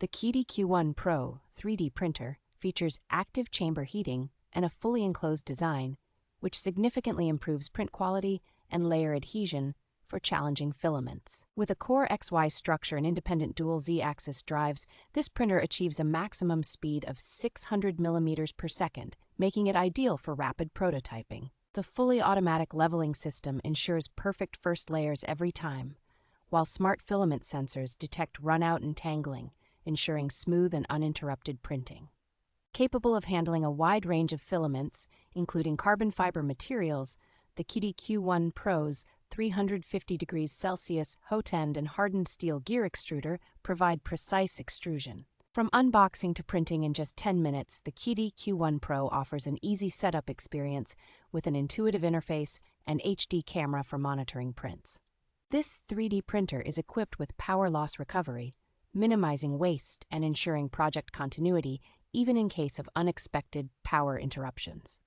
The QIDI Q1 Pro 3D printer features active chamber heating and a fully enclosed design, which significantly improves print quality and layer adhesion for challenging filaments. With a core XY structure and independent dual Z-axis drives, this printer achieves a maximum speed of 600 millimeters per second, making it ideal for rapid prototyping. The fully automatic leveling system ensures perfect first layers every time, while smart filament sensors detect runout and tangling, ensuring smooth and uninterrupted printing. Capable of handling a wide range of filaments, including carbon fiber materials, the QIDI Q1 Pro's 350 degrees Celsius hotend and hardened steel gear extruder provide precise extrusion. From unboxing to printing in just 10 minutes, the QIDI Q1 Pro offers an easy setup experience with an intuitive interface and HD camera for monitoring prints. This 3D printer is equipped with power loss recovery, minimizing waste and ensuring project continuity even in case of unexpected power interruptions.